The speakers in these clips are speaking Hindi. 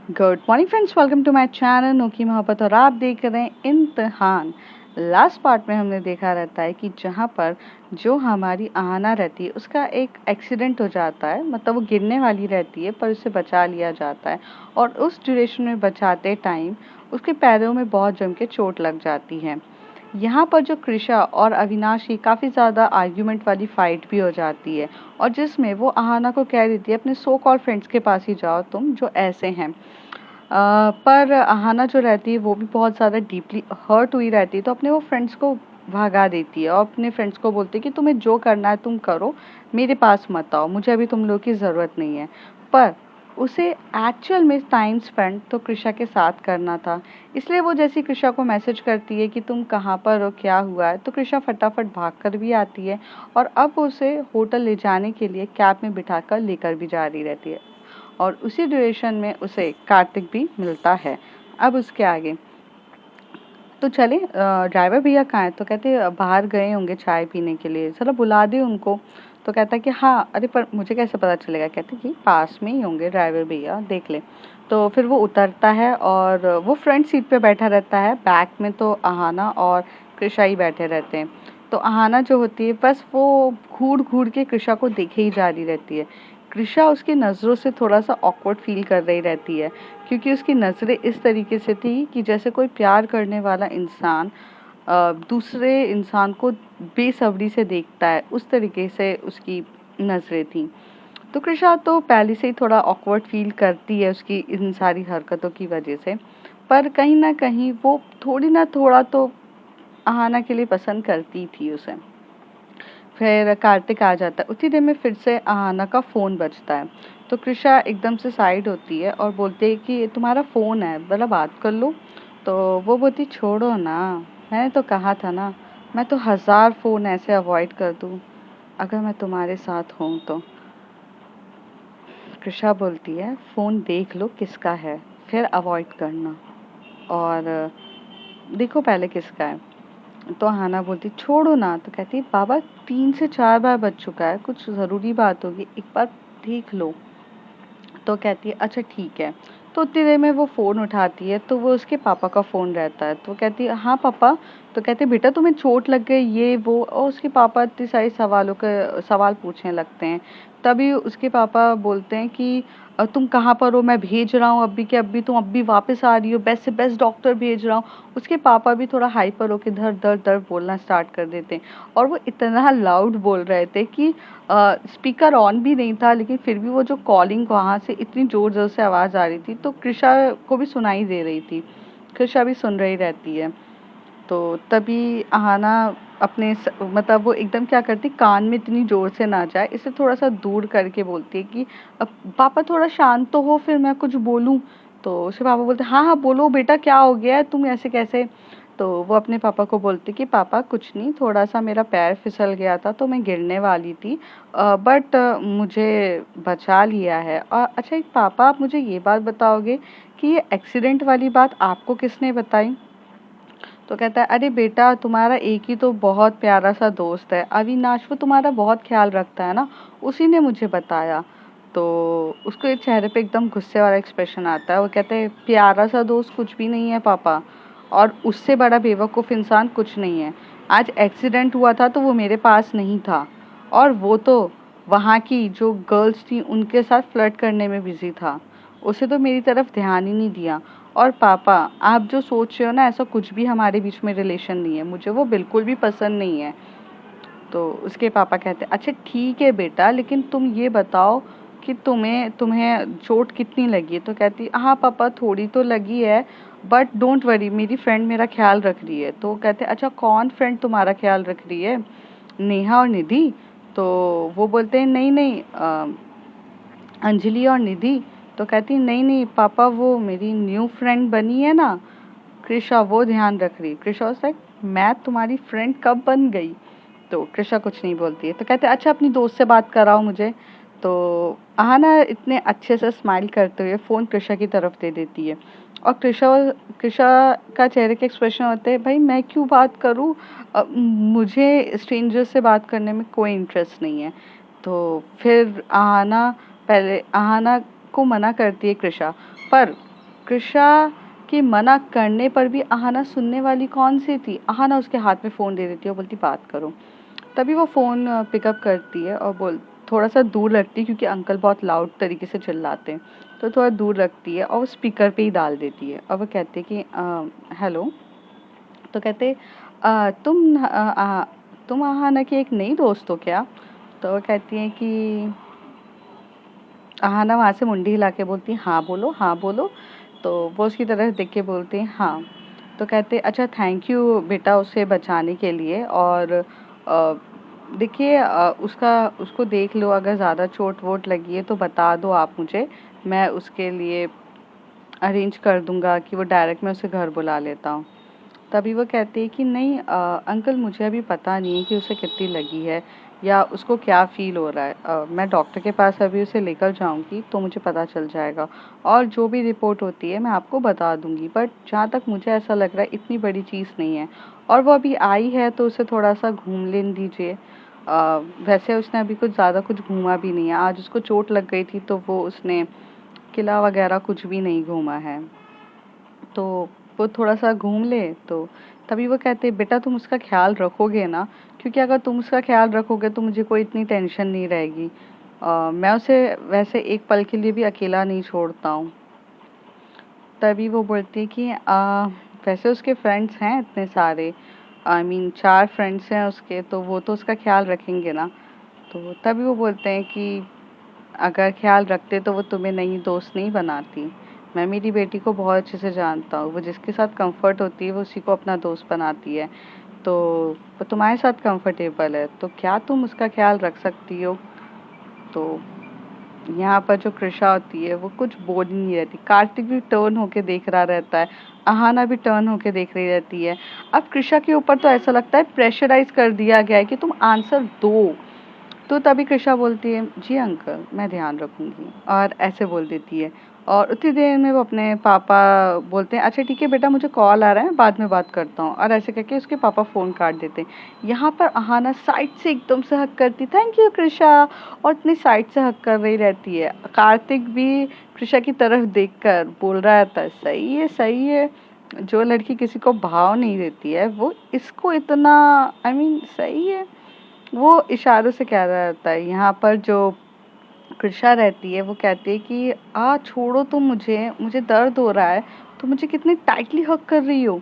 Good morning friends, welcome to my channel नोकी मोहब्बत। और आप देख रहे हैं इम्तिहान। लास्ट पार्ट में हमने देखा रहता है कि जहाँ पर जो हमारी आहाना रहती है उसका एक एक्सीडेंट हो जाता है, मतलब वो गिरने वाली रहती है पर उसे बचा लिया जाता है। और उस ड्यूरेशन में बचाते टाइम उसके पैरों में बहुत जम के चोट लग जाती है। यहाँ पर जो कृषा और अविनाश की काफ़ी ज़्यादा आर्ग्यूमेंट वाली फाइट भी हो जाती है, और जिसमें वो आहाना को कह देती है अपने सो कॉल फ्रेंड्स के पास ही जाओ तुम जो ऐसे हैं। पर अहाना जो रहती है वो भी बहुत ज़्यादा डीपली हर्ट हुई रहती है, तो अपने वो फ्रेंड्स को भगा देती है और अपने फ्रेंड्स को बोलती है कि तुम्हें जो करना है तुम करो, मेरे पास मत आओ, मुझे अभी तुम लोग की ज़रूरत नहीं है। पर उसे एक्चुअल में टाइम स्पेंड तो कृषा के साथ करना था। इसलिए वो जैसी कृषा को मैसेज करती है कि तुम कहाँ पर हो, क्या हुआ है, तो कृषा फटाफट भाग कर भी आती है और अब उसे होटल ले जाने के लिए कैब में बिठाकर लेकर भी जा रही रहती है। और उसी ड्यूरेशन में उसे कार्तिक भी मिलता है। अब उसके आगे तो चले, ड्राइवर भैया कहाँ हैं? तो कहते बाहर गए होंगे चाय पीने के लिए, चलो बुला दे उनको। तो कहता है कि हाँ, अरे पर मुझे कैसे पता चलेगा? कहते कि पास में ही होंगे ड्राइवर भैया, देख ले। तो फिर वो उतरता है और वो फ्रंट सीट पे बैठा रहता है, बैक में तो अहाना और कृषा ही बैठे रहते हैं। तो अहाना जो होती है बस वो घूर घूर के कृषा को देखे ही जा रही रहती है। कृषा उसकी नज़रों से थोड़ा सा ऑकवर्ड फील कर रही रहती है, क्योंकि उसकी नज़रें इस तरीके से थी कि जैसे कोई प्यार करने वाला इंसान दूसरे इंसान को बेसब्री से देखता है, उस तरीके से उसकी नज़रें थी। तो कृषा तो पहले से ही थोड़ा ऑकवर्ड फील करती है उसकी इन सारी हरकतों की वजह से, पर कहीं ना कहीं वो थोड़ी ना थोड़ा तो अहाना के लिए पसंद करती थी उसे। फिर कार्तिक आ जाता है, उसी देर में फिर से अहाना का फ़ोन बजता है। तो कृषा एकदम से साइड होती है और बोलती है कि तुम्हारा फ़ोन है, भला बात कर लो। तो वो बोलती छोड़ो ना, मैंने तो कहा था ना, मैं तो 1000 फ़ोन ऐसे अवॉइड कर दूँ अगर मैं तुम्हारे साथ हूँ तो। कृषा बोलती है फ़ोन देख लो किसका है, फिर अवॉइड करना, और देखो पहले किसका है। तो हाना बोलती छोड़ो ना। तो कहती बाबा 3 से 4 बार बज चुका है, कुछ ज़रूरी बात होगी, एक बार देख लो। तो कहती है अच्छा ठीक है। तो उतनी देर में वो फ़ोन उठाती है तो वो उसके पापा का फ़ोन रहता है। तो कहती है हाँ पापा। तो कहते बेटा तुम्हें चोट लग गई ये वो, और उसके पापा इतने सारे सवाल पूछने लगते हैं। तभी उसके पापा बोलते हैं कि तुम कहाँ पर हो, मैं भेज रहा हूँ अभी के अभी, तुम अभी वापस आ रही हो, बेस्ट से बेस्ट डॉक्टर भेज रहा हूँ। उसके पापा भी थोड़ा हाइपर होके धर धर धर बोलना स्टार्ट कर देते हैं, और वो इतना लाउड बोल रहे थे कि स्पीकर ऑन भी नहीं था, लेकिन फिर भी वो जो कॉलिंग वहाँ से इतनी ज़ोर ज़ोर से आवाज़ आ रही थी तो कृषा को भी सुनाई दे रही थी। कृषा भी सुन रही रहती है। तो तभी अहाना मतलब वो एकदम क्या करती, कान में इतनी ज़ोर से ना जाए इसे थोड़ा सा दूर करके बोलती है कि अब पापा थोड़ा शांत तो हो, फिर मैं कुछ बोलूँ। तो उसके पापा बोलते हाँ हाँ बोलो बेटा, क्या हो गया है, तुम ऐसे कैसे? तो वो अपने पापा को बोलती कि पापा कुछ नहीं, थोड़ा सा मेरा पैर फिसल गया था तो मैं गिरने वाली थी, बट मुझे बचा लिया है। और अच्छा एक पापा, आप मुझे ये बात बताओगे कि ये एक्सीडेंट वाली बात आपको किसने बताई? तो कहता है अरे बेटा तुम्हारा एक ही तो बहुत प्यारा सा दोस्त है अविनाश, वो तुम्हारा बहुत ख्याल रखता है ना, उसी ने मुझे बताया। तो उसके चेहरे पे एकदम गुस्से वाला एक्सप्रेशन आता है। वो कहते हैं प्यारा सा दोस्त कुछ भी नहीं है पापा, और उससे बड़ा बेवकूफ़ इंसान कुछ नहीं है। आज एक्सीडेंट हुआ था तो वो मेरे पास नहीं था, और वो तो वहाँ की जो गर्ल्स थी उनके साथ फ्लर्ट करने में बिजी था, उसे तो मेरी तरफ ध्यान ही नहीं दिया। और पापा आप जो सोच रहे हो ना, ऐसा कुछ भी हमारे बीच में रिलेशन नहीं है, मुझे वो बिल्कुल भी पसंद नहीं है। तो उसके पापा कहते अच्छा ठीक है बेटा, लेकिन तुम ये बताओ कि तुम्हें तुम्हें चोट कितनी लगी है? तो कहती हाँ पापा थोड़ी तो लगी है, बट डोंट वरी, मेरी फ्रेंड मेरा ख्याल रख रही है। तो कहते अच्छा कौन फ्रेंड तुम्हारा ख्याल रख रही है? नेहा और निधि? तो वो बोलते हैं नहीं नहीं, अंजलि और निधि। तो कहती नहीं नहीं पापा, वो मेरी न्यू फ्रेंड बनी है ना कृषा, वो ध्यान रख रही। कृषा वाज लाइक मैं तुम्हारी फ्रेंड कब बन गई? तो कृषा कुछ नहीं बोलती है। तो कहते अच्छा अपनी दोस्त से बात कराओ मुझे। तो आहाना इतने अच्छे से स्माइल करते हुए फ़ोन कृषा की तरफ दे देती है, और कृषा कृषा का चेहरे के एक्सप्रेशन होते हैं भाई मैं क्यों बात करूँ, मुझे स्ट्रेंजर से बात करने में कोई इंटरेस्ट नहीं है। तो फिर आहाना पहले आहाना को मना करती है कृषा, पर कृषा के मना करने पर भी अहाना सुनने वाली कौन सी थी। अहाना उसके हाथ में फ़ोन दे देती है और बोलती बात करो। तभी वो फ़ोन पिकअप करती है और बोल थोड़ा सा दूर रखती है क्योंकि अंकल बहुत लाउड तरीके से चिल्लाते हैं, तो थोड़ा दूर रखती है और वो स्पीकर पे ही डाल देती है और वो कहते हैं कि हेलो। तो कहते तुम अहाना की एक नई दोस्त हो क्या। तो वो कहती है कि अहाना वहाँ से मुंडी हिला के बोलती है हाँ बोलो हाँ बोलो। तो वो उसकी तरफ देख के बोलते हैं हाँ। तो कहते अच्छा थैंक यू बेटा उसे बचाने के लिए, और देखिए उसका उसको देख लो, अगर ज़्यादा चोट वोट लगी है तो बता दो आप मुझे, मैं उसके लिए अरेंज कर दूंगा कि वो डायरेक्ट मैं उसे घर बुला लेता हूँ। तभी वो कहती है कि नहीं अंकल मुझे अभी पता नहीं है कि उसे कितनी लगी है या उसको क्या फ़ील हो रहा है। मैं डॉक्टर के पास अभी उसे लेकर जाऊंगी तो मुझे पता चल जाएगा, और जो भी रिपोर्ट होती है मैं आपको बता दूंगी। बट जहाँ तक मुझे ऐसा लग रहा है इतनी बड़ी चीज़ नहीं है, और वो अभी आई है तो उसे थोड़ा सा घूम लेने दीजिए। वैसे उसने अभी कुछ ज़्यादा कुछ घूमा भी नहीं है, आज उसको चोट लग गई थी तो वो उसने किला वगैरह कुछ भी नहीं घूमा है, तो वो थोड़ा सा घूम ले। तो तभी वो कहते बेटा तुम उसका ख्याल रखोगे ना, क्योंकि अगर तुम उसका ख्याल रखोगे तो मुझे कोई इतनी टेंशन नहीं रहेगी। मैं उसे वैसे एक पल के लिए भी अकेला नहीं छोड़ता हूँ। तभी वो बोलती है कि वैसे उसके फ्रेंड्स हैं इतने सारे, आई मीन 4 फ्रेंड्स हैं उसके, तो वो तो उसका ख्याल रखेंगे ना। तो तभी वो बोलते हैं कि अगर ख्याल रखते तो वो तुम्हें नई दोस्त नहीं बनाती। मैं मेरी बेटी को बहुत अच्छे से जानता हूँ, वो जिसके साथ कंफर्ट होती है वो उसी को अपना दोस्त बनाती है। तो वो तुम्हारे साथ कंफर्टेबल है तो क्या तुम उसका ख्याल रख सकती हो। तो यहाँ पर जो कृषा होती है वो कुछ बोल ही नहीं रहती। कार्तिक भी टर्न होके देख रहा रहता है, अहाना भी टर्न होके देख रही रहती है। अब कृषा के ऊपर तो ऐसा लगता है प्रेशराइज कर दिया गया है कि तुम आंसर दो। तो तभी कृषा बोलती है जी अंकल मैं ध्यान रखूंगी, और ऐसे बोल देती है। और उतनी देर में वो अपने पापा बोलते हैं अच्छा ठीक है बेटा मुझे कॉल आ रहा है बाद में बात करता हूँ, और ऐसे करके उसके पापा फ़ोन काट देते हैं। यहाँ पर अहाना साइड से एकदम से हक करती थैंक यू कृषा, और इतनी साइड से हक कर रही रहती है। कार्तिक भी कृषा की तरफ देखकर बोल रहा था सही है सही है, जो लड़की किसी को भाव नहीं देती है वो इसको इतना, आई मीन सही है। वो इशारों से कह रहा होता है। यहाँ पर जो कृषा रहती है वो कहती है कि छोड़ो तुम मुझे, मुझे दर्द हो रहा है, तो मुझे कितनी टाइटली हक कर रही हो।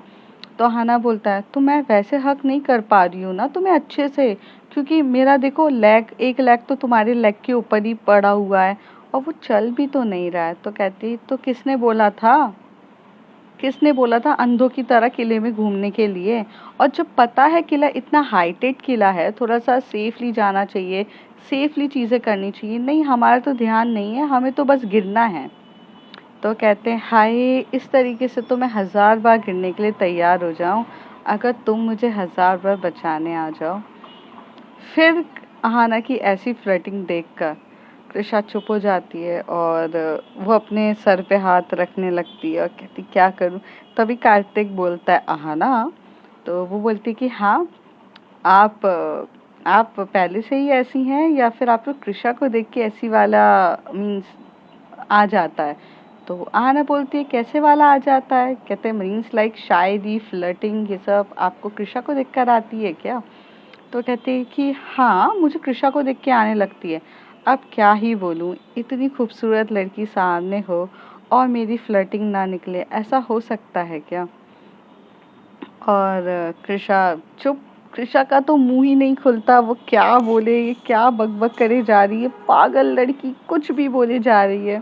तो हाना बोलता है तो मैं वैसे हक नहीं कर पा रही हूँ ना तुम्हें अच्छे से, क्योंकि मेरा देखो लेग, एक लेग तो तुम्हारे लेग के ऊपर ही पड़ा हुआ है और वो चल भी तो नहीं रहा है। तो कहती तो किसने बोला था, किसने बोला था अंधों की तरह किले में घूमने के लिए। और जब पता है किला इतना हाईटेक किला है, थोड़ा सा सेफली जाना चाहिए, सेफली चीज़ें करनी चाहिए। नहीं हमारा तो ध्यान नहीं है, हमें तो बस गिरना है। तो कहते हैं हाय इस तरीके से तो मैं 1000 बार गिरने के लिए तैयार हो जाऊं, अगर तुम मुझे 1000 बार बचाने आ जाओ। फिर अहाना की ऐसी फ्लर्टिंग देखकर कृषा चुप हो जाती है और वो अपने सर पे हाथ रखने लगती है और कहती क्या करूं। तभी कार्तिक बोलता है अहाना। तो वो बोलती कि हाँ आप आप पहले से ही ऐसी हैं या फिर आपको कृषा को देख के ऐसी वाला मीन्स आ जाता है। तो अहाना बोलती है कैसे वाला आ जाता है। कहते हैं मीन्स लाइक शायरी फ्लर्टिंग ये सब आपको कृषा को देखकर आती है क्या। तो कहते हैं कि हाँ मुझे कृषा को देख के आने लगती है। अब क्या ही बोलूँ, इतनी खूबसूरत लड़की सामने हो और मेरी फ्लर्टिंग ना निकले, ऐसा हो सकता है क्या। और कृषा चुप, कृषा का तो मुंह ही नहीं खुलता, वो क्या बोले, ये क्या बकबक करे जा रही है, पागल लड़की कुछ भी बोले जा रही है।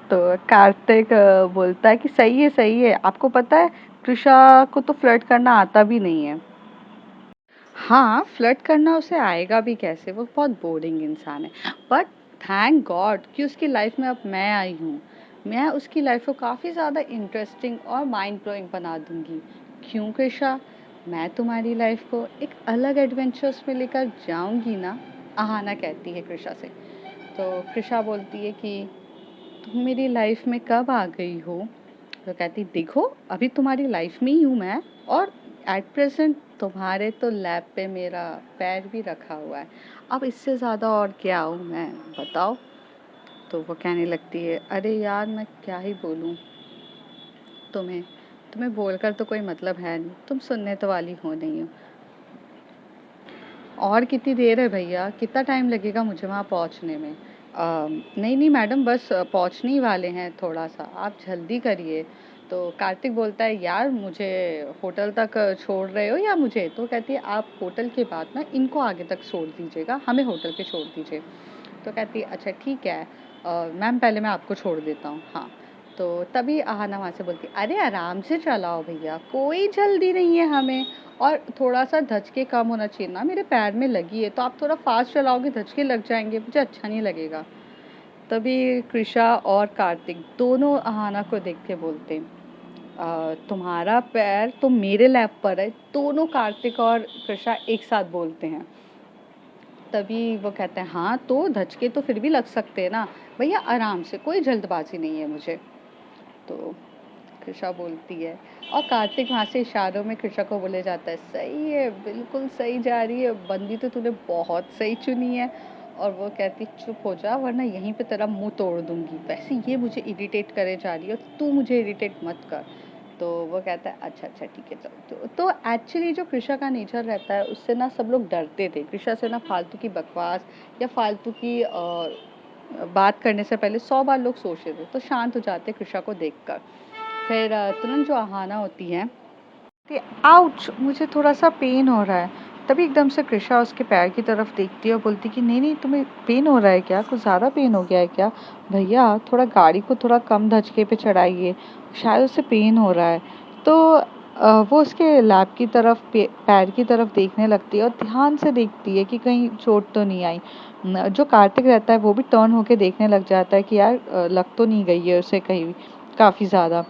तो कार्तिक बोलता है कि सही है, आपको पता है कृषा को तो फ्लर्ट करना आता भी नहीं है। हाँ फ्लर्ट करना उसे आएगा भी कैसे, वो बहुत बोरिंग इंसान है। बट थैंक गॉड कि उसकी लाइफ में अब मैं आई हूँ, मैं उसकी लाइफ को काफ़ी ज़्यादा इंटरेस्टिंग और माइंड ब्लोइंग बना दूंगी। क्यों कृषा, मैं तुम्हारी लाइफ को एक अलग एडवेंचर्स में लेकर जाऊंगी ना, अहाना कहती है कृषा से। तो कृषा बोलती है कि तुम मेरी लाइफ में कब आ गई हो। तो कहती देखो अभी तुम्हारी लाइफ में ही हूँ मैं, और एट प्रेजेंट तुम्हारे तो लैब पे मेरा पैर भी रखा हुआ है, अब इससे ज़्यादा और क्या हूँ मैं, बताओ। तो वो कहने लगती है अरे यार मैं क्या ही बोलूँ, तुम्हें तुम्हें बोलकर तो कोई मतलब है नहीं, तुम सुनने तो वाली हो नहीं हो। और कितनी देर है भैया, कितना टाइम लगेगा मुझे वहाँ पहुँचने में? नहीं नहीं मैडम, बस पहुँचने ही वाले हैं, थोड़ा सा आप जल्दी करिए। तो कार्तिक बोलता है यार मुझे होटल तक छोड़ रहे हो या मुझे? तो कहती है आप होटल के बाद ना इनको आगे तक छोड़ दीजिएगा, हमें होटल पे छोड़ दीजिए। तो कहती है अच्छा ठीक है, मैम पहले मैं आपको छोड़ देता हूँ, हाँ। तो तभी आहना वहाँ से बोलती अरे आराम से चलाओ भैया, कोई जल्दी नहीं है हमें, और थोड़ा सा धचके कम होना चाहिए ना, मेरे पैर में लगी है, तो आप थोड़ा फास्ट चलाओगे धचके लग जाएंगे, मुझे अच्छा नहीं लगेगा। तभी कृषा और कार्तिक दोनों आहना को देख के बोलते तुम्हारा पैर तो मेरे लैप पर है। दोनों कार्तिक और कृषा एक साथ बोलते हैं। तभी वो कहते हैं हाँ तो धचके तो फिर भी लग सकते हैं ना भैया, आराम से, कोई जल्दबाजी नहीं है मुझे। तो कृषा बोलती है, और कार्तिक वहाँ से इशारों में कृषा को बोले जाता है सही है, बिल्कुल सही जा रही है, बंदी तो तूने बहुत सही चुनी है। और वो कहती चुप हो जा वरना यहीं पे तेरा मुंह तोड़ दूंगी, वैसे ये मुझे इरिटेट करे जा रही है, तू मुझे इरिटेट मत कर। तो वो कहता है अच्छा अच्छा ठीक है चलो। तो एक्चुअली जो कृषा का नेचर रहता है उससे ना सब लोग डरते थे, कृषा से ना फालतू की बकवास या फालतू की बात करने से पहले 100 बार लोग सोचते थे, तो शांत हो जाते कृषा को देखकर। फिर तुरंत जो आहाना होती है कि आउच, मुझे थोड़ा सा पेन हो रहा है। तभी एकदम से कृषा उसके पैर की तरफ देखती है और बोलती कि नहीं नहीं तुम्हें पेन हो रहा है क्या, कुछ ज़्यादा पेन हो गया है क्या? भैया थोड़ा गाड़ी को थोड़ा कम धचके पे चढ़ाइए, शायद उसे पेन हो रहा है। तो वो उसके लैब की तरफ पैर की तरफ देखने लगती है और ध्यान से देखती है कि कहीं चोट तो नहीं आई। जो कार्तिक रहता है वो भी टर्न होके देखने लग जाता है कि यार लग तो नहीं गई है उसे कहीं काफ़ी ज़्यादा।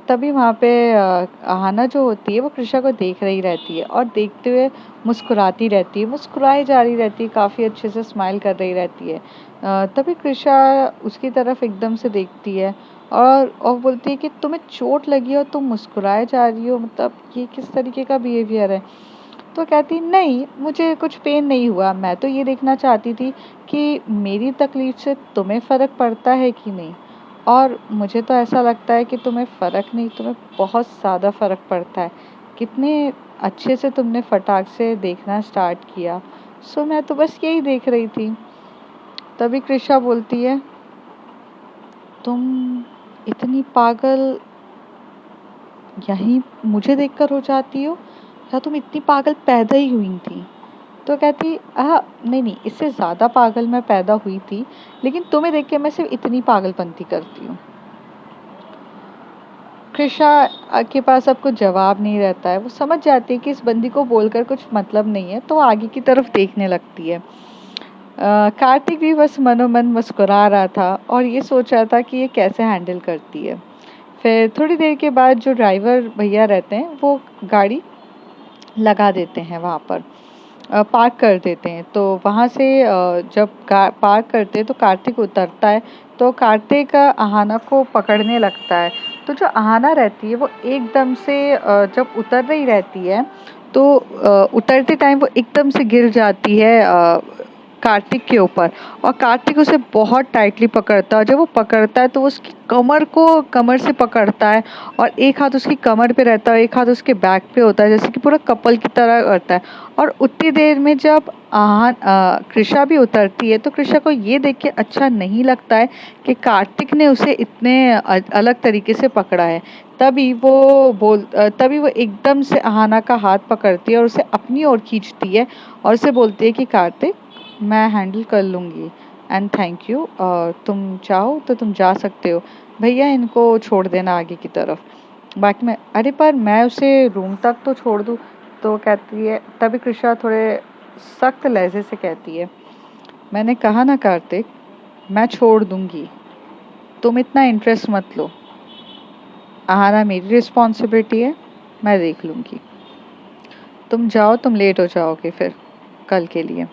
तभी वहाँ पे आहाना जो होती है वो कृषा को देख रही रहती है और देखते हुए मुस्कुराती रहती है, मुस्कुराई जा रही रहती है, काफ़ी अच्छे से स्माइल कर रही रहती है। तभी कृषा उसकी तरफ एकदम से देखती है और बोलती है कि तुम्हें चोट लगी और तुम मुस्कुराए जा रही हो, मतलब ये किस तरीके का बिहेवियर है? तो कहती नहीं मुझे कुछ पेन नहीं हुआ, मैं तो ये देखना चाहती थी कि मेरी तकलीफ से तुम्हें फ़र्क पड़ता है कि नहीं, और मुझे तो ऐसा लगता है कि तुम्हें फ़र्क नहीं, तुम्हें बहुत ज़्यादा फ़र्क पड़ता है। कितने अच्छे से तुमने फटाक से देखना स्टार्ट किया। सो मैं तो बस यही देख रही थी। तभी कृषा बोलती है तुम इतनी पागल यहीं मुझे देखकर हो जाती हो, या तुम इतनी पागल पैदा ही हुई थी? तो कहती नहीं नहीं, इससे ज़्यादा पागल मैं पैदा हुई थी, लेकिन तुम्हें देख के मैं सिर्फ इतनी पागलपंती करती हूँ। कृषा के पास अब कुछ जवाब नहीं रहता है, वो समझ जाती है कि इस बंदी को बोलकर कुछ मतलब नहीं है, तो आगे की तरफ देखने लगती है। कार्तिक भी बस मनोमन मुस्कुरा रहा था और ये सोच रहा था कि ये कैसे हैंडल करती है। फिर थोड़ी देर के बाद जो ड्राइवर भैया रहते हैं वो गाड़ी लगा देते हैं वहाँ पर, पार्क कर देते हैं। तो वहाँ से जब पार्क करते हैं तो कार्तिक उतरता है, तो कार्तिक आहाना को पकड़ने लगता है। तो जो आहाना रहती है वो एकदम से जब उतर रही रहती है तो उतरते टाइम वो एकदम से गिर जाती है कार्तिक के ऊपर, और कार्तिक उसे बहुत टाइटली पकड़ता है, और जब वो पकड़ता है तो वो उसकी कमर से पकड़ता है, और एक हाथ उसकी कमर पे रहता है, एक हाथ उसके बैक पे होता है, जैसे कि पूरा कपल की तरह करता है। और उतनी देर में जब कृषा भी उतरती है तो कृषा को ये देख के अच्छा नहीं लगता है कि कार्तिक ने उसे इतने अलग तरीके से पकड़ा है। तभी वो एकदम से आहाना का हाथ पकड़ती है और उसे अपनी ओर खींचती है और उसे बोलती है कि कार्तिक मैं हैंडल कर लूँगी, एंड थैंक यू, तुम चाहो तो तुम जा सकते हो, भैया इनको छोड़ देना आगे की तरफ, बाकी मैं, अरे पर मैं उसे रूम तक तो छोड़ दूँ। तो कहती है, तभी कृषा थोड़े सख्त लहजे से कहती है मैंने कहा ना कार्तिक, मैं छोड़ दूंगी, तुम इतना इंटरेस्ट मत लो, आहाना मेरी रिस्पॉन्सिबिलिटी है, मैं देख लूँगी, तुम जाओ, तुम लेट हो जाओगे फिर कल के लिए।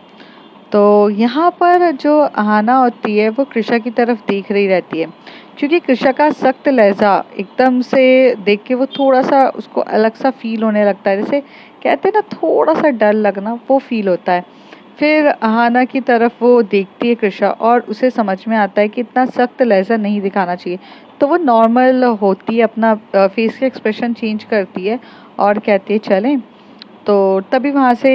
तो यहाँ पर जो आहाना होती है वो कृषा की तरफ देख रही रहती है, क्योंकि कृषा का सख्त लहजा एकदम से देख के वो थोड़ा सा उसको अलग सा फील होने लगता है, जैसे कहते हैं ना थोड़ा सा डर लगना, वो फील होता है। फिर अहाना की तरफ वो देखती है कृषा, और उसे समझ में आता है कि इतना सख्त लहजा नहीं दिखाना चाहिए। तो वो नॉर्मल होती है, अपना फेस के एक्सप्रेशन चेंज करती है और कहती है चलें। तो तभी वहाँ से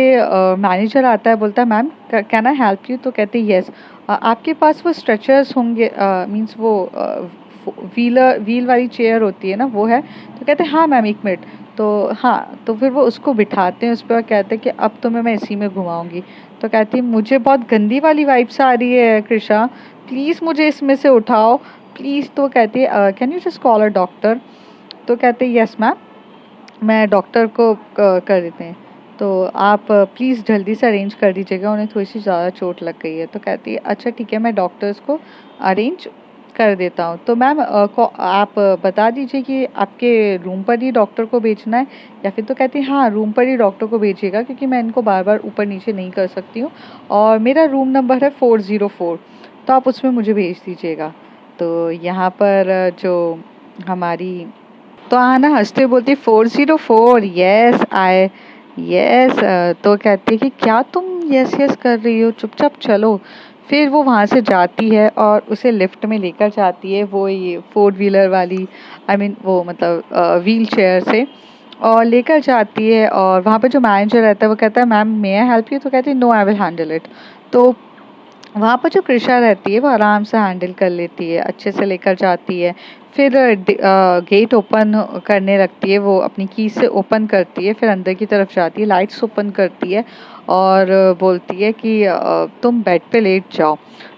मैनेजर आता है, बोलता है ma'am can I help you? तो कहते हैं यस। आपके पास वो स्ट्रेचर्स होंगे, मीन्स वो व्हील वाली चेयर होती है ना, वो है? तो कहते हैं हाँ मैम, एक मिनट। तो हाँ, तो फिर वो उसको बिठाते हैं उस पर और कहते हैं कि अब तुम्हें मैं इसी में घुमाऊंगी। तो कहती है मुझे बहुत गंदी वाली वाइब्स आ रही है कृषा, प्लीज़ मुझे इसमें से उठाओ प्लीज़। तो कहती है can you just call a doctor? तो कहते हैं यस मैम, मैं डॉक्टर को कर देते हैं। तो आप प्लीज़ जल्दी से अरेंज कर दीजिएगा, उन्हें थोड़ी सी ज़्यादा चोट लग गई है। तो कहती है अच्छा ठीक है, मैं डॉक्टर्स को अरेंज कर देता हूँ। तो मैम आप बता दीजिए कि आपके रूम पर ही डॉक्टर को भेजना है या फिर? तो कहती है हाँ, रूम पर ही डॉक्टर को भेजिएगा, क्योंकि मैं इनको बार बार ऊपर नीचे नहीं कर सकती हूँ, और मेरा रूम नंबर है 404, तो आप उसमें मुझे भेज दीजिएगा। तो यहाँ पर जो हमारी तो आना हंसते बोलती 404, यस आई यस। तो कहती है कि क्या तुम यस यस कर रही हो, चुपचाप चलो। फिर वो वहाँ से जाती है और उसे लिफ्ट में लेकर जाती है, वो ये फोर व्हीलर वाली, आई मीन वो मतलब व्हील चेयर से, और लेकर जाती है। और वहाँ पे जो मैनेजर रहता है वो कहता है ma'am may I help you? तो कहती है no I will handle it. तो वहाँ पर जो कृषा रहती है वो आराम से हैंडल कर लेती है, अच्छे से लेकर जाती है। फिर गेट ओपन करने लगती है, वो अपनी की से ओपन करती है, फिर अंदर की तरफ जाती है, लाइट्स ओपन करती है और बोलती है कि तुम बेड पे लेट जाओ।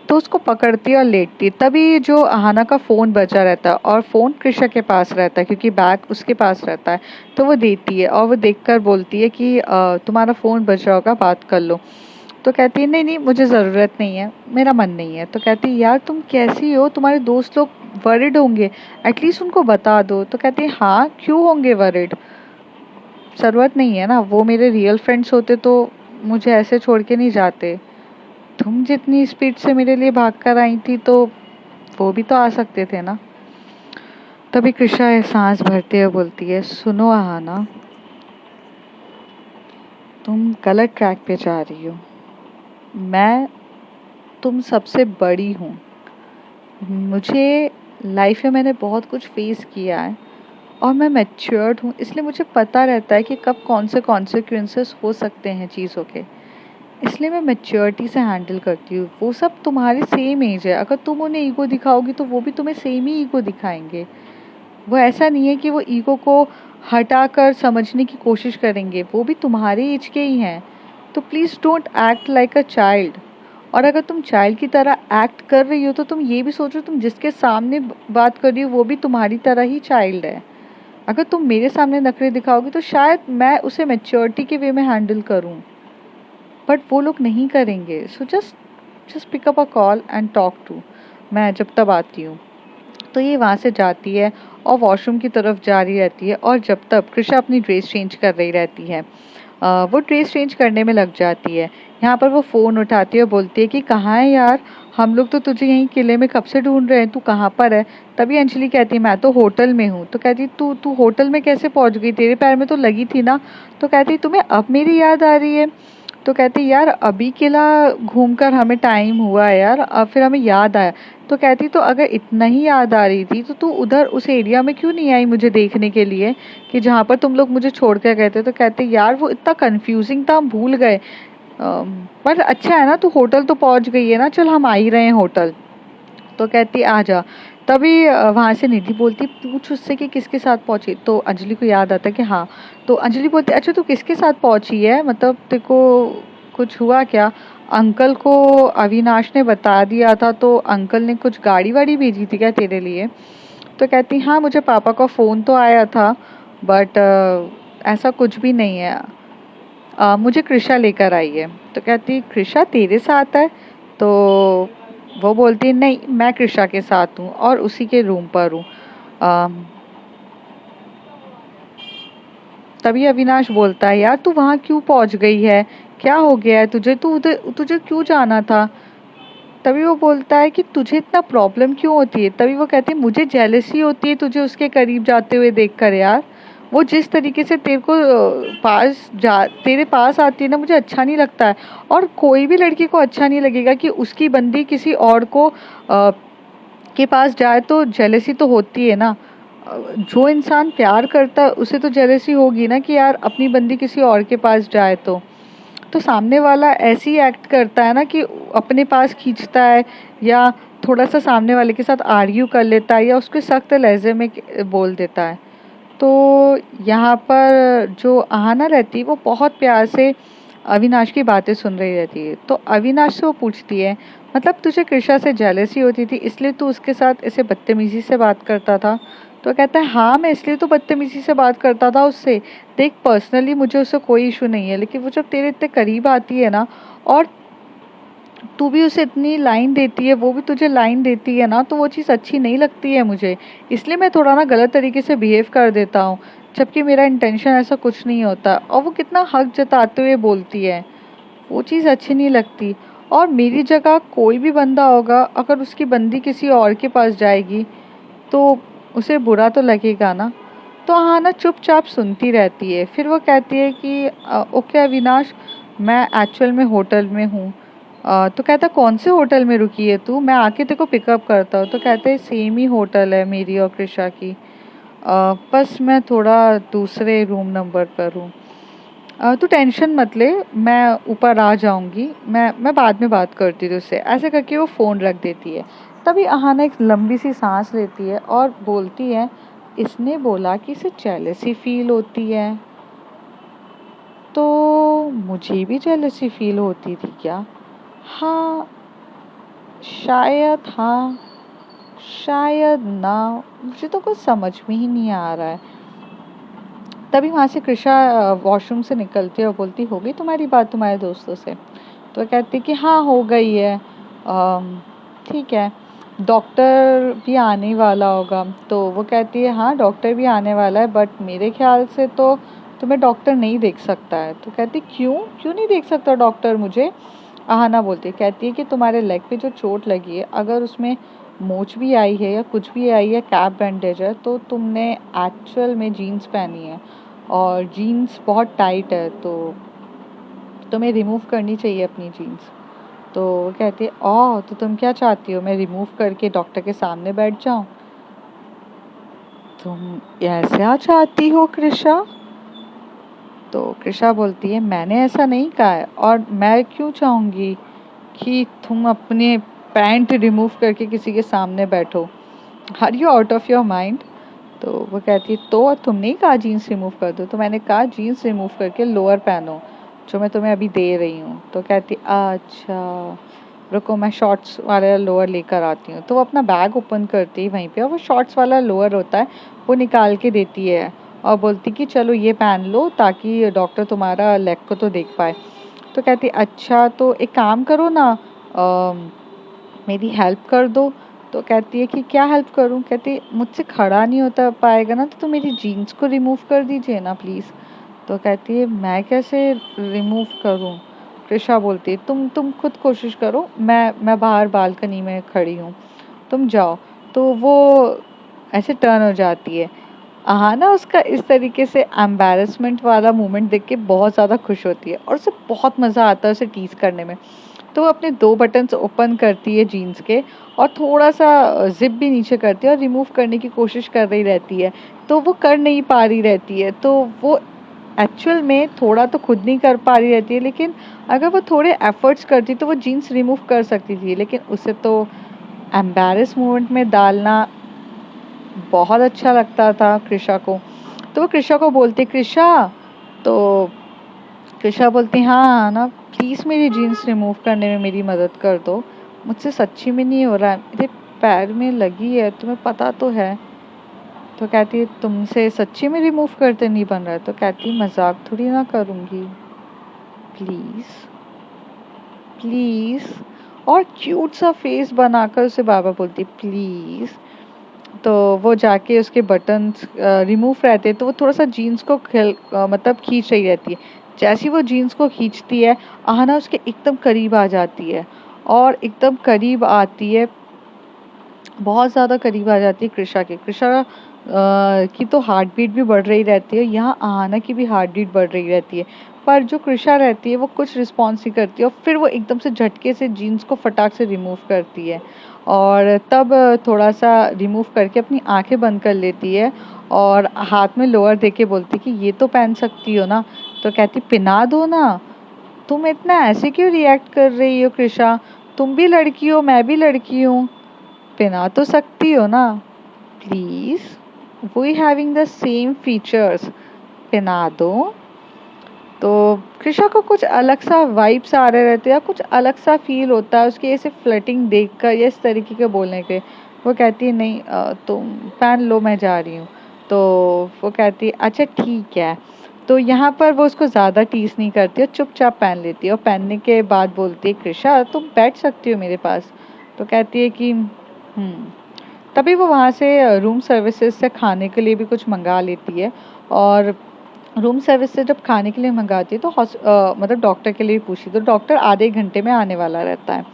तो उसको पकड़ती है और लेटती है। तभी जो अहाना का फ़ोन बजा रहता है और फ़ोन कृषा के पास रहता है, क्योंकि बैग उसके पास रहता है। तो वो देती है और वो देखकर बोलती है कि तुम्हारा फ़ोन बज रहा होगा, बात कर लो। तो कहती है नहीं नहीं, मुझे ज़रूरत नहीं है, मेरा मन नहीं है। तो कहती है यार तुम कैसी हो, तुम्हारे दोस्त लोग वरिड होंगे, एटलीस्ट उनको बता दो। तो कहती है हाँ, क्यों होंगे वरिड, ज़रूरत नहीं है ना, वो मेरे रियल फ्रेंड्स होते तो मुझे ऐसे छोड़ के नहीं जाते। तुम जितनी स्पीड से मेरे लिए भाग कर आई थी तो वो भी तो आ सकते थे ना। तभी कृषा सांस भरते हुए बोलती है सुनो आहाना, तुम गलत ट्रैक पे जा रही हो। मैं तुम सबसे बड़ी हूँ, मुझे लाइफ में मैंने बहुत कुछ फेस किया है और मैं मैच्योर्ड हूँ, इसलिए मुझे पता रहता है कि कब कौन से कॉन्सिक्वेंसेस हो सकते हैं चीज़ों के। इसलिए मैं मैच्योरिटी से हैंडल करती हूँ। वो सब तुम्हारी सेम एज है, अगर तुम उन्हें ईगो दिखाओगी तो वो भी तुम्हें सेम ही ईगो दिखाएंगे। वो ऐसा नहीं है कि वो ईगो को हटाकर समझने की कोशिश करेंगे, वो भी तुम्हारे एज के ही हैं। तो please don't act like a child. और अगर तुम चाइल्ड की तरह एक्ट कर रही हो तो तुम ये भी सोचो, तुम जिसके सामने बात कर रही हो वो भी तुम्हारी तरह ही चाइल्ड है। अगर तुम मेरे सामने नखरे दिखाओगी तो शायद मैं उसे मैच्योरिटी के वे में हैंडल करूँ, बट वो लोग नहीं करेंगे। So just just pick up a call and talk to, मैं जब तब आती हूँ। तो ये वहाँ से जाती है और वॉशरूम की तरफ जा रही रहती है, और जब तक कृषा अपनी ड्रेस चेंज कर रही रहती है, वो ड्रेस चेंज करने में लग जाती है। यहाँ पर वो फ़ोन उठाती है और बोलती है कि कहाँ है यार, हम लोग तो तुझे यहीं किले में कब से ढूंढ रहे हैं, तू कहाँ पर है? तभी अंजलि कहती है मैं तो होटल में हूँ। तो कहती तू तू होटल में कैसे पहुँच गई, तेरे पैर में तो लगी थी ना? तो कहती तुम्हें अब मेरी याद आ रही है? तो कहती यार अभी किला घूमकर हमें टाइम हुआ है यार, अब फिर हमें याद आया। तो कहती तो अगर इतना ही याद आ रही थी तो तू उधर उस एरिया में क्यों नहीं आई मुझे देखने के लिए, कि जहाँ पर तुम लोग मुझे छोड़ कर गए थे? तो कहते यार वो इतना कंफ्यूजिंग था, हम भूल गए। पर अच्छा है ना, तू होटल तो पहुँच गई है ना, चल हम आ ही रहे हैं होटल। तो कहती आ जा। तभी वहाँ से निधि बोलती पूछ उससे कि किसके साथ पहुँची। तो अंजलि को याद आता है कि हाँ। तो अंजलि बोलती अच्छा तू किसके साथ पहुँची है, मतलब तेरे को कुछ हुआ क्या? अंकल को अविनाश ने बता दिया था, तो अंकल ने कुछ गाड़ी वाड़ी भेजी थी क्या तेरे लिए? तो कहती हाँ, मुझे पापा का फ़ोन तो आया था, बट ऐसा कुछ भी नहीं है। मुझे कृषा लेकर आई है। तो कहती कृषा तेरे साथ है? तो वो बोलती नहीं, मैं कृषा के साथ हूँ और उसी के रूम पर हूँ। अम, तभी अविनाश बोलता है यार तू वहाँ क्यों पहुँच गई है, क्या हो गया है तुझे, तू उधर तुझे क्यों जाना था? तभी वो बोलता है कि तुझे इतना प्रॉब्लम क्यों होती है? तभी वो कहती है मुझे जेलसी होती है तुझे उसके करीब जाते हुए देखकर यार, वो जिस तरीके से तेरे को तेरे पास आती है ना, मुझे अच्छा नहीं लगता है। और कोई भी लड़की को अच्छा नहीं लगेगा कि उसकी बंदी किसी और को के पास जाए, तो जेलसी तो होती है ना। जो इंसान प्यार करता है उसे तो जेलसी होगी ना कि यार अपनी बंदी किसी और के पास जाए। तो सामने वाला ऐसे ही एक्ट करता है ना कि अपने पास खींचता है, या थोड़ा सा सामने वाले के साथ आर्ग्यू कर लेता है, या उसके सख्त लहजे में बोल देता है। तो यहाँ पर जो आहाना रहती है वो बहुत प्यार से अविनाश की बातें सुन रही रहती है। तो अविनाश से वो पूछती है, मतलब तुझे कृषा से जेलसी होती थी इसलिए तू उसके साथ ऐसे बदतमीजी से बात करता था? तो कहता है हाँ, मैं इसलिए तो बदतमीजी से बात करता था उससे। देख, पर्सनली मुझे उससे कोई इशू नहीं है, लेकिन वो जब तेरे इतने करीब आती है ना, और तू भी उसे इतनी लाइन देती है, वो भी तुझे लाइन देती है ना, तो वो चीज़ अच्छी नहीं लगती है मुझे। इसलिए मैं थोड़ा ना गलत तरीके से बिहेव कर देता हूँ, जबकि मेरा इंटेंशन ऐसा कुछ नहीं होता। और वो कितना हक जताते हुए बोलती है, वो चीज़ अच्छी नहीं लगती। और मेरी जगह कोई भी बंदा होगा, अगर उसकी बंदी किसी और के पास जाएगी तो उसे बुरा तो लगेगा ना। तो हाँ ना, चुपचाप सुनती रहती है। फिर वो कहती है कि ओके अविनाश, मैं एक्चुअल में होटल में हूँ। तो कहता कौन से होटल में रुकी है तू, मैं आके तेरे को पिकअप करता हूँ। तो कहते हैं सेम ही होटल है मेरी और कृषा की, बस मैं थोड़ा दूसरे रूम नंबर पर हूँ। तू टेंशन मत ले, मैं ऊपर आ जाऊंगी, मैं बाद में बात करती हूँ उससे। ऐसे करके वो फ़ोन रख देती है। तभी अहाना एक लंबी सी सांस लेती है और बोलती है, इसने बोला कि इसे जेलसी फील होती है, तो मुझे भी जेलसी फील होती थी क्या? हाँ, शायद हाँ, शायद ना, मुझे तो कुछ समझ में ही नहीं आ रहा है। तभी वहाँ से कृषा वॉशरूम से निकलती है और बोलती, हो गई तुम्हारी बात तुम्हारे दोस्तों से? तो कहती कि हाँ हो गई है। ठीक है, डॉक्टर भी आने वाला होगा। तो वो कहती है हाँ डॉक्टर भी आने वाला है, बट मेरे ख्याल से तो तुम्हें डॉक्टर नहीं देख सकता है। तो कहती क्यों क्यों नहीं देख सकता डॉक्टर मुझे? आहाना बोलती, कहती है कि तुम्हारे लेग पे जो चोट लगी है, अगर उसमें मोच भी आई है या कुछ भी आई है, कैप बैंडेज है, तो तुमने एक्चुअल में जीन्स पहनी है और जीन्स बहुत टाइट है, तो तुम्हें रिमूव करनी चाहिए अपनी जीन्स। तो वो कहती है ओह, तो तुम क्या चाहती हो, मैं रिमूव करके डॉक्टर के सामने बैठ जाऊं? तुम ऐसा चाहती हो कृषा? तो कृषा बोलती है मैंने ऐसा नहीं कहा है, और मैं क्यों चाहूंगी कि तुम अपने पैंट रिमूव करके किसी के सामने बैठो? Are you out of your mind? तो वो कहती है तो तुमने ही कहा जीन्स रिमूव कर दो, तो मैंने कहा जीन्स रिमूव करके लोअर पहनो जो मैं तुम्हें अभी दे रही हूँ। तो कहती अच्छा, रुको मैं शॉर्ट्स वाला लोअर लेकर आती हूँ। तो वो अपना बैग ओपन करती है वहीं पे, और वो शॉर्ट्स वाला लोअर होता है वो निकाल के देती है और बोलती कि चलो ये पहन लो ताकि डॉक्टर तुम्हारा लेग को तो देख पाए। तो कहती अच्छा, तो एक काम करो ना, मेरी हेल्प कर दो। तो कहती है कि क्या हेल्प करूं? कहती मुझसे खड़ा नहीं होता पाएगा ना, तो मेरी जीन्स को रिमूव कर दीजिए ना प्लीज़। तो कहती है मैं कैसे रिमूव करूं? कृषा बोलती है तुम खुद कोशिश करो, मैं बाहर बालकनी में खड़ी हूँ, तुम जाओ। तो वो ऐसे टर्न हो जाती है। ना उसका इस तरीके से एम्बैरेसमेंट वाला मोमेंट देख के बहुत ज़्यादा खुश होती है, और उसे बहुत मज़ा आता है उसे टीज करने में। तो वो अपने 2 बटन्स ओपन करती है जीन्स के, और थोड़ा-सा ज़िप भी नीचे करती है और रिमूव करने की कोशिश कर रही रहती है। तो वो कर नहीं पा रही रहती है। तो वो एक्चुअल में थोड़ा तो खुद नहीं कर पा रही रहती है, लेकिन अगर वो थोड़े एफर्ट्स करती तो वो जीन्स रिमूव कर सकती थी। लेकिन उसे तो एम्बैरेस मोमेंट में डालना बहुत अच्छा लगता था कृषा को। तो वो कृषा को बोलती, कृषा। तो कृषा बोलती हाँ ना, प्लीज़ मेरी जीन्स रिमूव करने में मेरी मदद कर दो, मुझसे सच्ची में नहीं हो रहा है, मेरे पैर में लगी है, तुम्हें पता तो है। तो कहती है तुमसे सच्ची में रिमूव करते नहीं बन रहा है? तो कहती मजाक थोड़ी ना करूँगी, प्लीज़ प्लीज़। और क्यूट सा फेस बनाकर उसे बाबा बोलती प्लीज़। तो वो जाके उसके बटन्स रिमूव रहते हैं, तो वो थोड़ा सा जीन्स को मतलब खींच रही रहती है। जैसी वो जीन्स को खींचती है, आहना उसके एकदम करीब आ जाती है, और एकदम करीब आती है, बहुत ज़्यादा करीब आ जाती है कृषा के। कृषा की तो हार्ट बीट भी बढ़ रही रहती है, यहाँ आहाना की भी हार्ट बीट बढ़ रही रहती है, पर जो कृषा रहती है वो कुछ रिस्पॉन्स नहीं करती और फिर वो एकदम से झटके से जीन्स को फटाक से रिमूव करती है और तब थोड़ा सा रिमूव करके अपनी आंखें बंद कर लेती है और हाथ में लोअर देके बोलती कि ये तो पहन सकती हो ना। तो कहती पिना दो ना। तुम इतना ऐसे क्यों रिएक्ट कर रही हो कृषा, तुम भी लड़की हो मैं भी लड़की हूँ, पहना तो सकती हो ना please, we having the same features, पहना दो। तो कृषा को कुछ अलग सा वाइब्स आ रहे रहते हैं, कुछ अलग सा फील होता है उसके ऐसे फ्लर्टिंग देखकर या इस तरीके के बोलने के। वो कहती है नहीं तुम पहन लो मैं जा रही हूँ। तो वो कहती है अच्छा ठीक है। तो यहाँ पर वो उसको ज़्यादा टीस नहीं करती और चुपचाप पहन लेती है और पहनने के बाद बोलती है कृषा तुम बैठ सकती हो मेरे पास। तो कहती है कि तभी वो वहाँ से रूम सर्विसेज से खाने के लिए भी कुछ मंगा लेती है और रूम सर्विस से जब खाने के लिए मंगाती है तो मतलब डॉक्टर के लिए पूछी तो डॉक्टर आधे घंटे में आने वाला रहता है।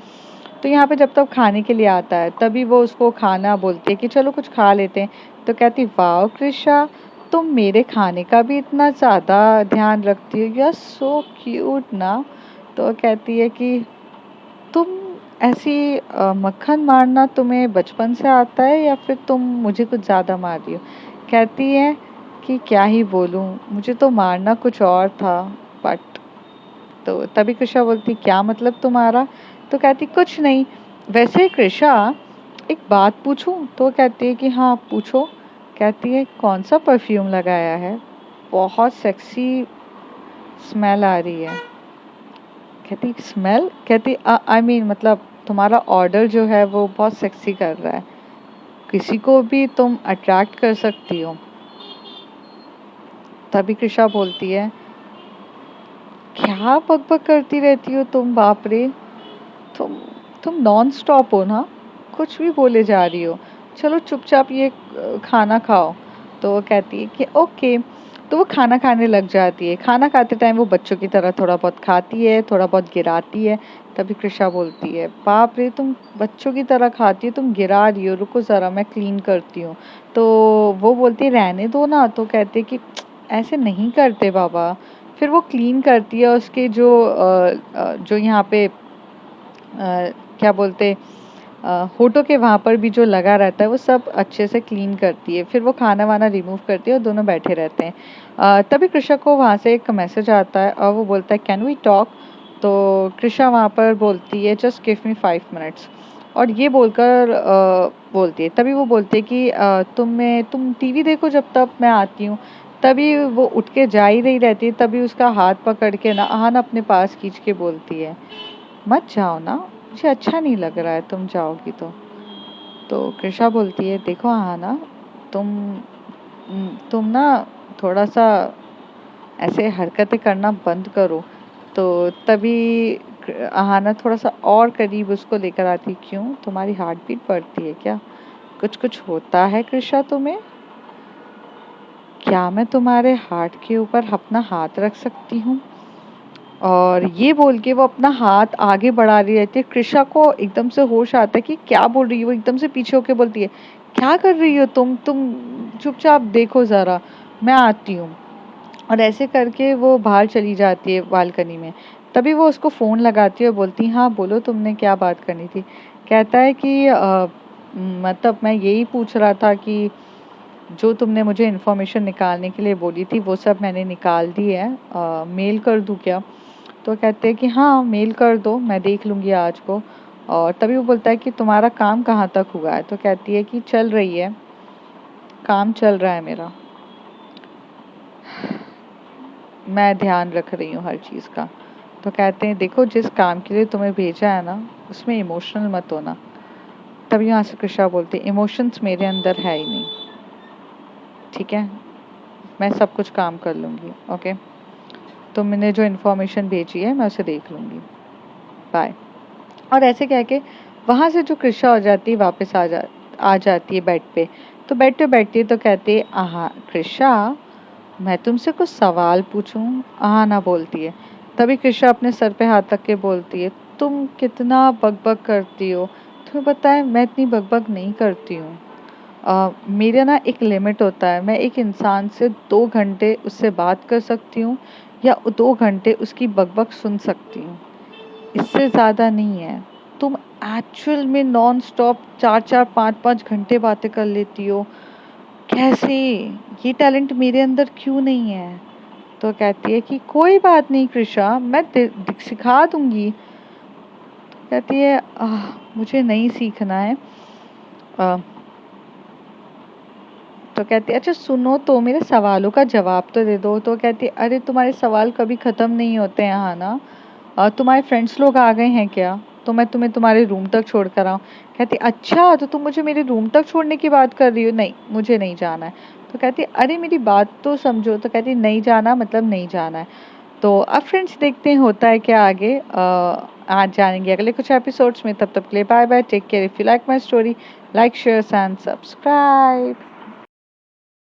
तो यहाँ पे जब तब खाने के लिए आता है तभी वो उसको खाना बोलती है कि चलो कुछ खा लेते हैं। तो कहती वाह कृषा तुम मेरे खाने का भी इतना ज़्यादा ध्यान रखती हो, यू आर सो क्यूट ना। तो कहती है कि तुम ऐसी मक्खन मारना तुम्हें बचपन से आता है या फिर तुम मुझे कुछ ज़्यादा मार रही हो। कहती है कि क्या ही बोलूँ, मुझे तो मारना कुछ और था बट। तो तभी कृषा बोलती क्या मतलब तुम्हारा। तो कहती कुछ नहीं। वैसे कृषा एक बात पूछूं। तो कहती है कि हाँ पूछो। कहती है कौन सा परफ्यूम लगाया है, बहुत सेक्सी स्मेल आ रही है। कहती स्मेल, कहती आई मीन मतलब तुम्हारा ऑर्डर जो है वो बहुत सेक्सी कर रहा है, किसी को भी तुम अट्रैक्ट कर सकती हो। तभी कृषा बोलती है क्या बकबक करती रहती हो तुम, बाप रे, तुम तुम नॉन स्टॉप हो ना, कुछ भी बोले जा रही हो, चलो चुपचाप ये खाना खाओ। तो वो कहती है कि ओके। तो वो खाना खाने लग जाती है, खाना खाते टाइम वो बच्चों की तरह थोड़ा बहुत खाती है थोड़ा बहुत गिराती है। तभी कृषा बोलती है बाप रे तुम बच्चों की तरह खाती हो, तुम गिरा रही हो, रुको ज़रा मैं क्लीन करती हूँ। तो वो बोलती है रहने दो ना। तो कहते कि ऐसे नहीं करते बाबा। फिर वो क्लीन करती है उसके जो यहाँ पे क्या बोलते होठों के वहाँ पर भी जो लगा रहता है वो सब अच्छे से क्लीन करती है। फिर वो खाना वाना रिमूव करती है और दोनों बैठे रहते हैं। तभी कृषा को वहाँ से एक मैसेज आता है और वो बोलता है कैन वी टॉक। तो कृषा वहाँ पर बोलती है जस्ट गिव मी 5 मिनट्स। और ये बोलकर बोलती है, तभी वो बोलती है कि तुम टीवी देखो जब तक मैं आती हूँ। तभी वो उठ के जा ही रही रहती है, तभी उसका हाथ पकड़ के ना आहाना अपने पास खींच के बोलती है मत जाओ ना, मुझे अच्छा नहीं लग रहा है तुम जाओगी तो कृषा बोलती है देखो आहाना, तुम तुम ना थोड़ा सा ऐसे हरकतें करना बंद करो। तो तभी आहाना थोड़ा सा और करीब उसको लेकर आती, क्यों तुम्हारी हार्ट बीट बढ़ती है क्या, कुछ कुछ होता है कृषा तुम्हें, क्या मैं तुम्हारे हार्ट के ऊपर अपना हाथ रख सकती हूँ। और ये बोल के वो अपना हाथ आगे बढ़ा रही रहती है। कृषा को एकदम से होश आता है कि क्या बोल रही है, वो एकदम से पीछे होके बोलती है क्या कर रही हो तुम चुपचाप देखो जरा, मैं आती हूँ। और ऐसे करके वो बाहर चली जाती है बालकनी में। तभी वो उसको फोन लगाती है और बोलती है हाँ बोलो तुमने क्या बात करनी थी। कहता है कि मतलब मैं यही पूछ रहा था कि जो तुमने मुझे इन्फॉर्मेशन निकालने के लिए बोली थी वो सब मैंने निकाल दी है, मेल कर दूँ क्या। तो कहते हैं कि हाँ मेल कर दो मैं देख लूँगी आज को। और तभी वो बोलता है कि तुम्हारा काम कहाँ तक हुआ है। तो कहती है कि चल रही है, काम चल रहा है मेरा, मैं ध्यान रख रही हूँ हर चीज़ का। तो कहते हैं देखो जिस काम के लिए तुम्हें भेजा है ना उसमें इमोशनल मत होना। तभी यहाँ से कृषा बोलती है इमोशंस मेरे अंदर है ही नहीं, ठीक है, मैं सब कुछ काम कर लूँगी, ओके, तुमने जो इन्फॉर्मेशन भेजी है मैं उसे देख लूँगी, बाय। और ऐसे कह के वहाँ से जो कृषा हो जाती है वापस आ जाती है बेड पे। तो बेड पे बैठती है तो कहती है आहा कृषा मैं तुमसे कुछ सवाल पूछूं। आहा ना बोलती है। तभी कृषा अपने सर पे हाथ रख के बोलती है तुम कितना बकबक करती हो, तुम्हें पता है मैं इतनी बकबक नहीं करती हूँ। मेरा ना एक लिमिट होता है, मैं एक इंसान से 2 घंटे उससे बात कर सकती हूँ या 2 घंटे उसकी बकबक सुन सकती हूँ, इससे ज़्यादा नहीं है। तुम एक्चुअल में नॉन स्टॉप 4-4 5-5 घंटे बातें कर लेती हो, कैसे? ये टैलेंट मेरे अंदर क्यों नहीं है? तो कहती है कि कोई बात नहीं कृषा, मैं सिखा दूंगी। कहती है मुझे नहीं सीखना है। आ, तो कहती है अच्छा सुनो तो मेरे सवालों का जवाब तो दे दो। तो कहती है अरे तुम्हारे सवाल कभी ख़त्म नहीं होते हैं ना, तुम्हारे फ्रेंड्स लोग आ गए हैं क्या? तो मैं तुम्हें तुम्हारे रूम तक छोड़ कर आऊँ? कहती अच्छा तो तुम मुझे मेरे रूम तक छोड़ने की बात कर रही हो? नहीं मुझे नहीं जाना है। तो कहती अरे मेरी बात तो समझो। तो कहती नहीं जाना मतलब नहीं जाना है। तो अब फ्रेंड्स देखते हैं होता है क्या आगे। आज जानेंगे अगले कुछ एपिसोड्स में। तब तक के लिए bye bye, take care. If you like my story, like share and subscribe.